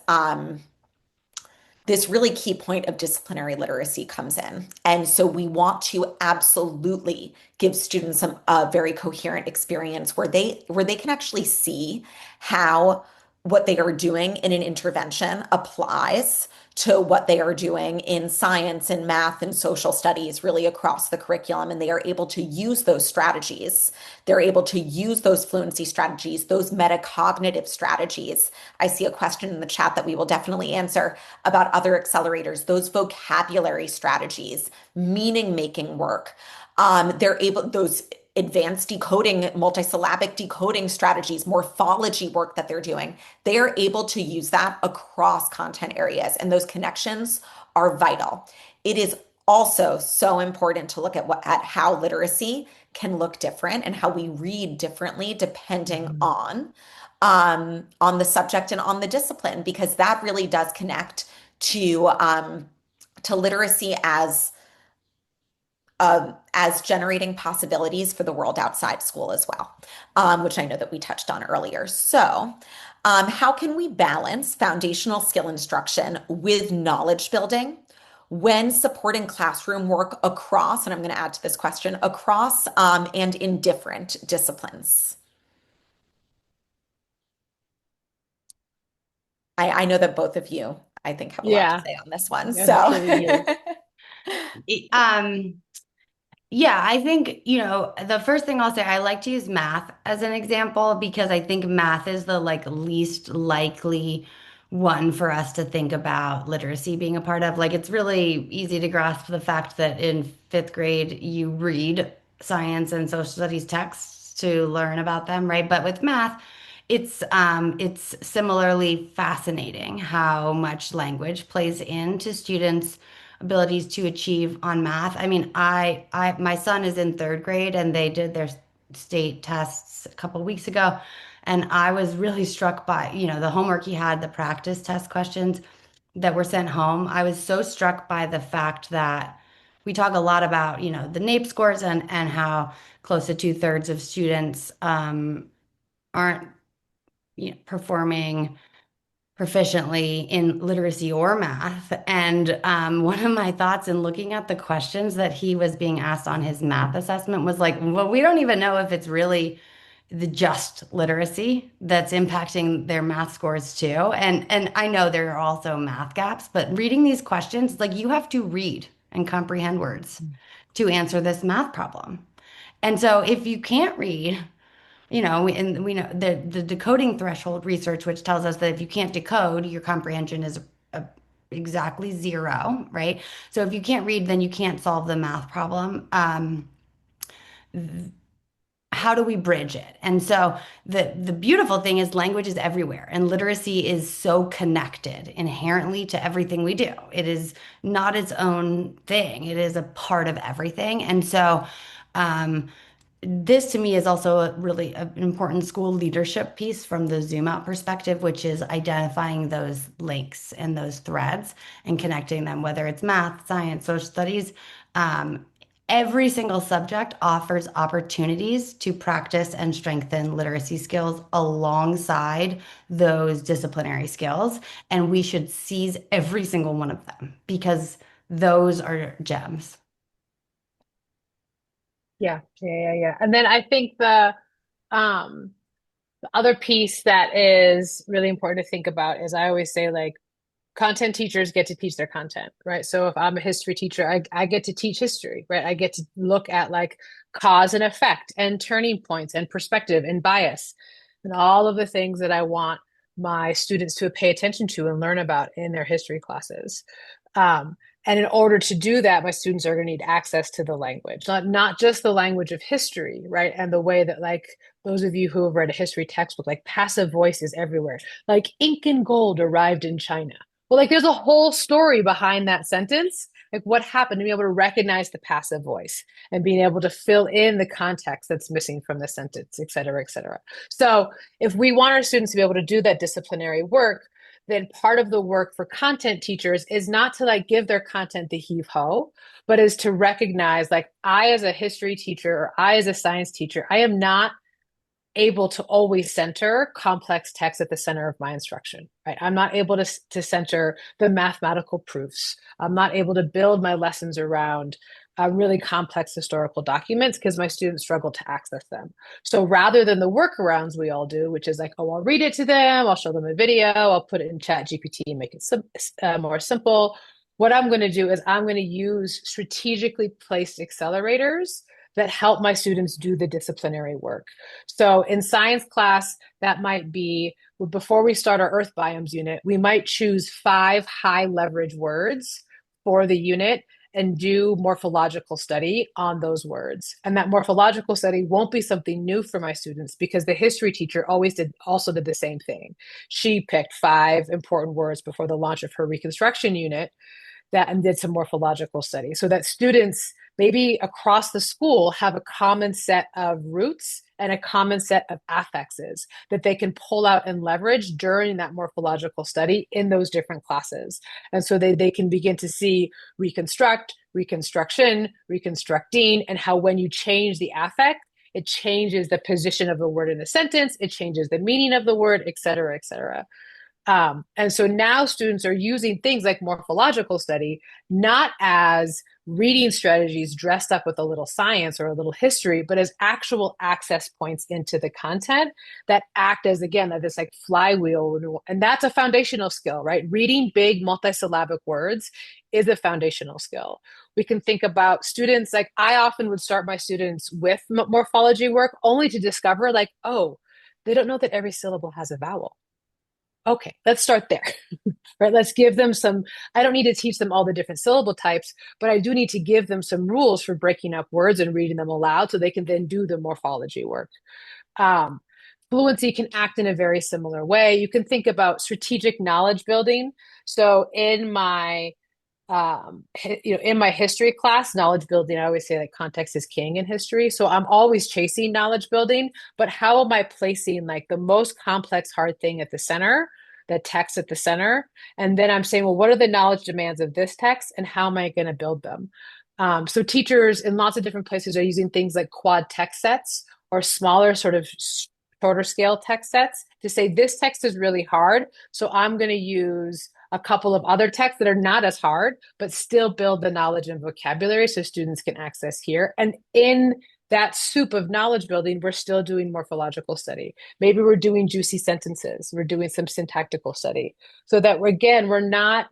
really key point of disciplinary literacy comes in. And so we want to absolutely give students a very coherent experience where they can actually see how what they are doing in an intervention applies to what they are doing in science and math and social studies, really across the curriculum. And they are able to use those strategies. They're able to use those fluency strategies, those metacognitive strategies. I see a question in the chat that we will definitely answer about other accelerators, those vocabulary strategies, meaning making work. Those advanced decoding, multisyllabic decoding strategies, morphology work that they're doing, they are able to use that across content areas, and those connections are vital. It is also so important to look at how literacy can look different and how we read differently depending on the subject and on the discipline, because that really does connect to literacy as generating possibilities for the world outside school as well, which I know that we touched on earlier. So, how can we balance foundational skill instruction with knowledge building when supporting classroom work across, and I'm going to add to this question, across and in different disciplines? I know that both of you, I think, have a lot to Yeah, say on this one. I'm So, sure we do. Yeah, I think, the first thing I'll say, I like to use math as an example because I think math is the like least likely one for us to think about literacy being a part of. Like it's really easy to grasp the fact that in fifth grade you read science and social studies texts to learn about them, right? But with math, it's similarly fascinating how much language plays into students' abilities to achieve on math. I mean, my son is in third grade and they did their state tests a couple weeks ago. And I was really struck by, the homework he had, the practice test questions that were sent home. I was so struck by the fact that we talk a lot about, the NAEP scores and how close to two-thirds of students aren't performing proficiently in literacy or math. And one of my thoughts in looking at the questions that he was being asked on his math assessment was like, well, we don't even know if it's really the just literacy that's impacting their math scores too. And I know there are also math gaps, but reading these questions, like you have to read and comprehend words to answer this math problem. And so if you can't read, and we know the decoding threshold research, which tells us that if you can't decode, your comprehension is uh, exactly zero, right? So if you can't read, then you can't solve the math problem. How do we bridge it? And so the beautiful thing is language is everywhere, and literacy is so connected inherently to everything we do. It is not its own thing. It is a part of everything. And so um, this to me is also a really an important school leadership piece from the zoom out perspective, which is identifying those links and those threads and connecting them, whether it's math, science, social studies. Um, every single subject offers opportunities to practice and strengthen literacy skills alongside those disciplinary skills. And we should seize every single one of them because those are gems. Yeah. And then I think um the other piece that is really important to think about is I always say like content teachers get to teach their content, right? So if I'm a history teacher, I get to teach history, right? I get to look at like cause and effect and turning points and perspective and bias and all of the things that I want my students to pay attention to and learn about in their history classes. Um, and in order to do that, my students are going to need access to the language, not just the language of history, right? And the way that like those of you who have read a history textbook, like passive voice is everywhere. Like ink and gold arrived in China. Well, like there's a whole story behind that sentence. Like what happened to be able to recognize the passive voice and being able to fill in the context that's missing from the sentence, et cetera, et cetera. So if we want our students to be able to do that disciplinary work, then part of the work for content teachers is not to like give their content the heave ho, but is to recognize like I as a history teacher or I as a science teacher, I am not able to always center complex text at the center of my instruction, right? I'm not able to center the mathematical proofs. I'm not able to build my lessons around really complex historical documents because my students struggle to access them. So rather than the workarounds we all do, which is like, oh, I'll read it to them, I'll show them a video, I'll put it in Chat GPT and make it more simple. What I'm going to do is I'm going to use strategically placed accelerators that help my students do the disciplinary work. So in science class, that might be before we start our Earth biomes unit, we might choose 5 high leverage words for the unit and do morphological study on those words. And that morphological study won't be something new for my students because the history teacher also did the same thing. She picked 5 important words before the launch of her reconstruction unit and did some morphological study so that students maybe across the school have a common set of roots and a common set of affixes that they can pull out and leverage during that morphological study in those different classes. And so they can begin to see reconstruct, reconstruction, reconstructing, and how when you change the affect, it changes the position of the word in a sentence, it changes the meaning of the word, et cetera, et cetera. And so now students are using things like morphological study, not as reading strategies dressed up with a little science or a little history, but as actual access points into the content that act as, again, this like flywheel. And that's a foundational skill, right? Reading big multisyllabic words is a foundational skill. We can think about students, like I often would start my students with morphology work only to discover like, oh, they don't know that every syllable has a vowel. Okay, let's start there, right? Let's give them I don't need to teach them all the different syllable types, but I do need to give them some rules for breaking up words and reading them aloud so they can then do the morphology work. Fluency can act in a very similar way. You can think about strategic knowledge building. So in my history class, knowledge building, I always say like context is king in history. So I'm always chasing knowledge building, but how am I placing like the most complex, hard thing at the center, the text at the center? And then I'm saying, well, what are the knowledge demands of this text and how am I going to build them? So teachers in lots of different places are using things like quad text sets or smaller sort of shorter scale text sets to say this text is really hard, so I'm going to use a couple of other texts that are not as hard, but still build the knowledge and vocabulary so students can access here. And in that soup of knowledge building, we're still doing morphological study. Maybe we're doing juicy sentences. We're doing some syntactical study so that we're not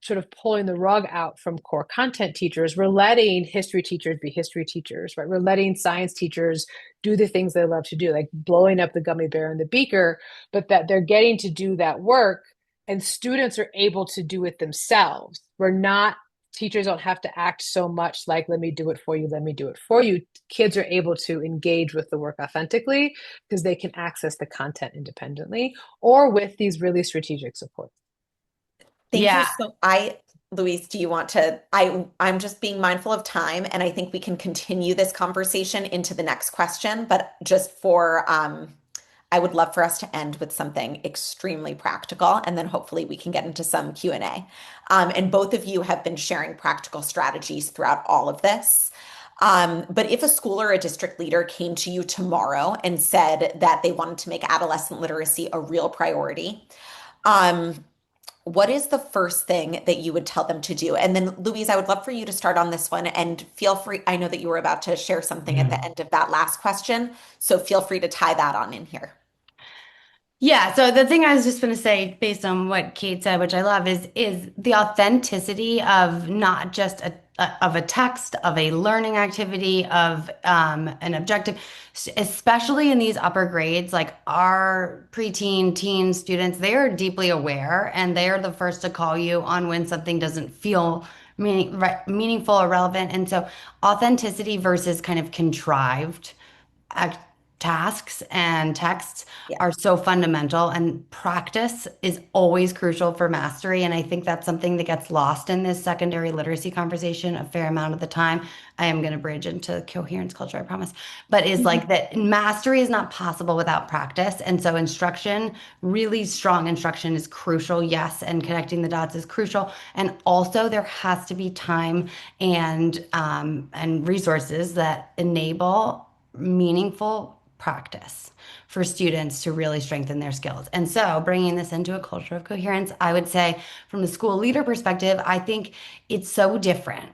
sort of pulling the rug out from core content teachers. We're letting history teachers be history teachers, right? We're letting science teachers do the things they love to do, like blowing up the gummy bear in the beaker, but that they're getting to do that work and students are able to do it themselves. Teachers don't have to act so much like, let me do it for you, let me do it for you. Kids are able to engage with the work authentically because they can access the content independently or with these really strategic supports. Thank you. So Louise, do you want to, I'm just being mindful of time and I think we can continue this conversation into the next question, but just I would love for us to end with something extremely practical and then hopefully we can get into some Q&A. And both of you have been sharing practical strategies throughout all of this. But if a school or a district leader came to you tomorrow and said that they wanted to make adolescent literacy a real priority, what is the first thing that you would tell them to do? And then, Louise, I would love for you to start on this one and feel free. I know that you were about to share something at the end of that last question, so feel free to tie that on in here. Yeah, so the thing I was just going to say, based on what Kate said, which I love, is the authenticity of not just of a text, of a learning activity, of an objective, especially in these upper grades, like our preteen, teen students, they are deeply aware, and they are the first to call you on when something doesn't feel meaningful or relevant. And so, authenticity versus kind of contrived tasks and texts Yeah. are so fundamental, and practice is always crucial for mastery. And I think that's something that gets lost in this secondary literacy conversation a fair amount of the time. I am going to bridge into coherence culture, I promise. But is like that mastery is not possible without practice. And so instruction, really strong instruction is crucial. Yes. And connecting the dots is crucial. And also there has to be time and resources that enable meaningful practice for students to really strengthen their skills. And so, bringing this into a culture of coherence, I would say, from the school leader perspective, I think it's so different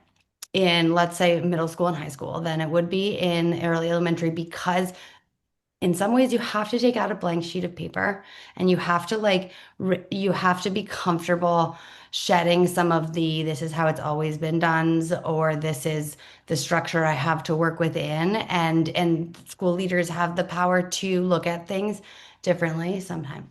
in, let's say, middle school and high school than it would be in early elementary, because in some ways you have to take out a blank sheet of paper and you have to you have to be comfortable shedding some of the this is how it's always been done, or this is the structure I have to work within. And school leaders have the power to look at things differently sometimes,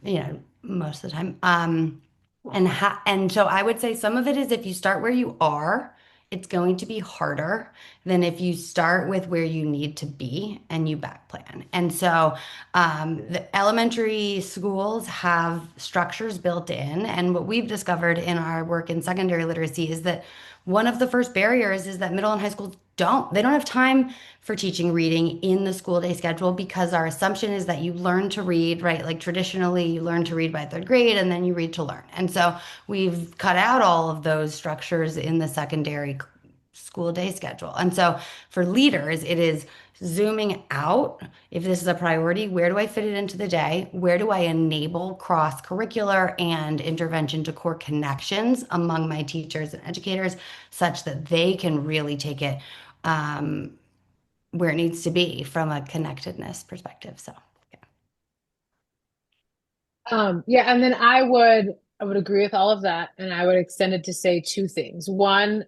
most of the time. And so I would say some of it is, if you start where you are, it's going to be harder than if you start with where you need to be and you back plan. And so the elementary schools have structures built in. And what we've discovered in our work in secondary literacy is that one of the first barriers is that middle and high schools they don't have time for teaching reading in the school day schedule, because our assumption is that you learn to read, right? Like traditionally you learn to read by third grade and then you read to learn. And so we've cut out all of those structures in the secondary school day schedule. And so for leaders, it is zooming out. If this is a priority, where do I fit it into the day? Where do I enable cross-curricular and intervention to core connections among my teachers and educators such that they can really take it where it needs to be from a connectedness perspective. So, Yeah, and then I would agree with all of that, and I would extend it to say two things. One,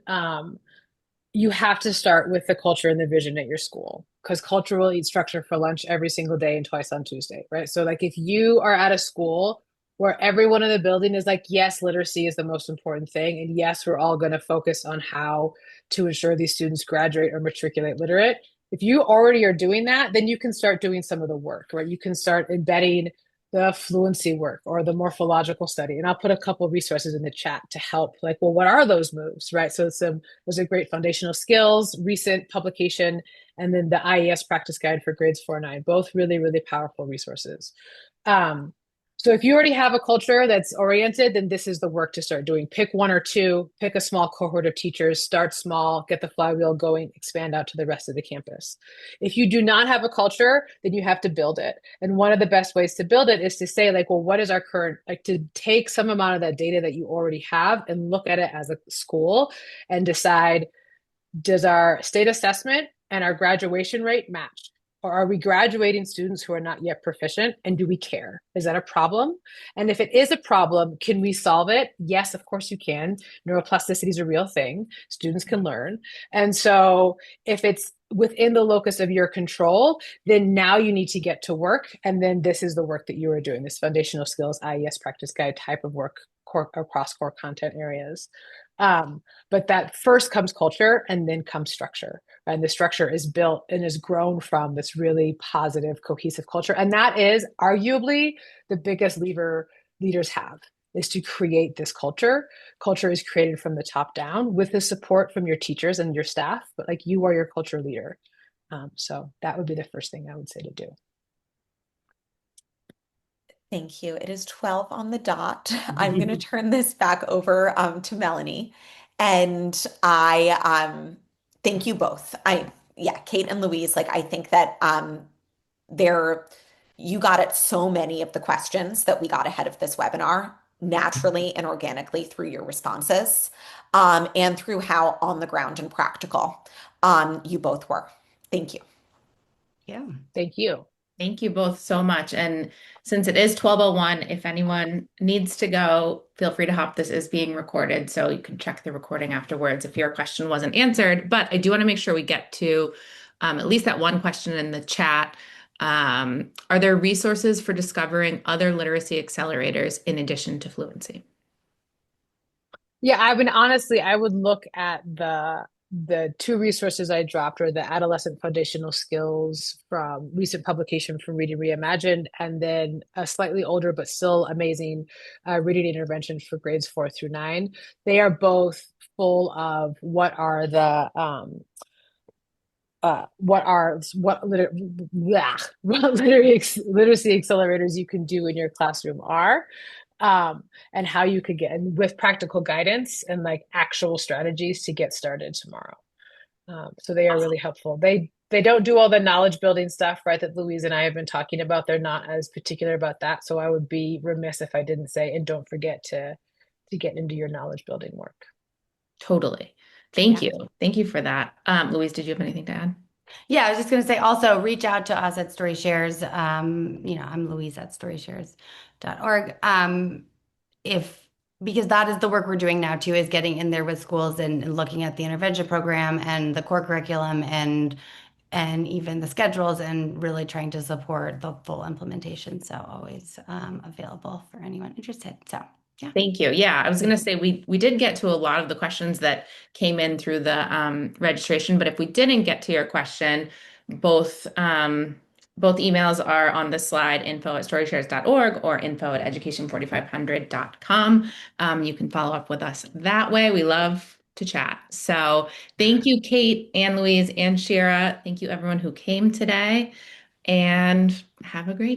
you have to start with the culture and the vision at your school, because culture will eat structure for lunch every single day and twice on Tuesday, right? So like if you are at a school where everyone in the building is like, yes, literacy is the most important thing, and yes, we're all going to focus on how to ensure these students graduate or matriculate literate. If you already are doing that, then you can start doing some of the work, right? You can start embedding the fluency work or the morphological study. And I'll put a couple of resources in the chat to help, like, well, what are those moves, right? So there's a great foundational skills, recent publication, and then the IES practice guide for grades 4 and 9, both really, really powerful resources. So if you already have a culture that's oriented, then this is the work to start doing. Pick one or two, pick a small cohort of teachers, start small, get the flywheel going, expand out to the rest of the campus. If you do not have a culture, then you have to build it. And one of the best ways to build it is to say, like, well, what is our current, like to take some amount of that data that you already have and look at it as a school and decide, does our state assessment and our graduation rate match? Or are we graduating students who are not yet proficient? And do we care? Is that a problem? And if it is a problem, can we solve it? Yes, of course you can. Neuroplasticity is a real thing. Students can learn. And so if it's within the locus of your control, then now you need to get to work. And then this is the work that you are doing, this foundational skills, IES practice guide type of work across core content areas. But that first comes culture and then comes structure. And the structure is built and is grown from this really positive, cohesive culture. And that is arguably the biggest lever leaders have, is to create this culture. Culture is created from the top down with the support from your teachers and your staff, but like you are your culture leader. So that would be the first thing I would say to do. Thank you. It is 12 on the dot. I'm going to turn this back over to Melanie. And I thank you both. Yeah, Kate and Louise, like I think that there you got at so many of the questions that we got ahead of this webinar naturally and organically through your responses and through how on the ground and practical you both were. Thank you. Yeah. Thank you. Thank you both so much. And since it is 12:01, if anyone needs to go, feel free to hop. This is being recorded, so you can check the recording afterwards if your question wasn't answered. But I do want to make sure we get to at least that one question in the chat. Are there resources for discovering other literacy accelerators in addition to fluency? Yeah, I mean, honestly, I would look at the two resources I dropped are the Adolescent Foundational Skills from recent publication from Reading Reimagined, and then a slightly older but still amazing reading intervention for grades 4 through 9. They are both full of what literacy accelerators you can do in your classroom are. And how you could get with practical guidance and like actual strategies to get started tomorrow. So they are really helpful. They don't do all the knowledge building stuff, right, that Louise and I have been talking about. They're not as particular about that. So I would be remiss if I didn't say, and don't forget to get into your knowledge building work. Totally. Thank you. Thank you for that. Louise, did you have anything to add? Yeah, I was just going to say also reach out to us at Storyshares. I'm Louise at storyshares.org. Because that is the work we're doing now too, is getting in there with schools and looking at the intervention program and the core curriculum and even the schedules and really trying to support the full implementation. So always available for anyone interested. So yeah. Thank you. Yeah, I was going to say we did get to a lot of the questions that came in through the registration, but if we didn't get to your question, both emails are on the slide, info@storyshares.org or info@education4500.com. You can follow up with us that way. We love to chat. So thank you, Kate and Louise and Shira. Thank you, everyone who came today, and have a great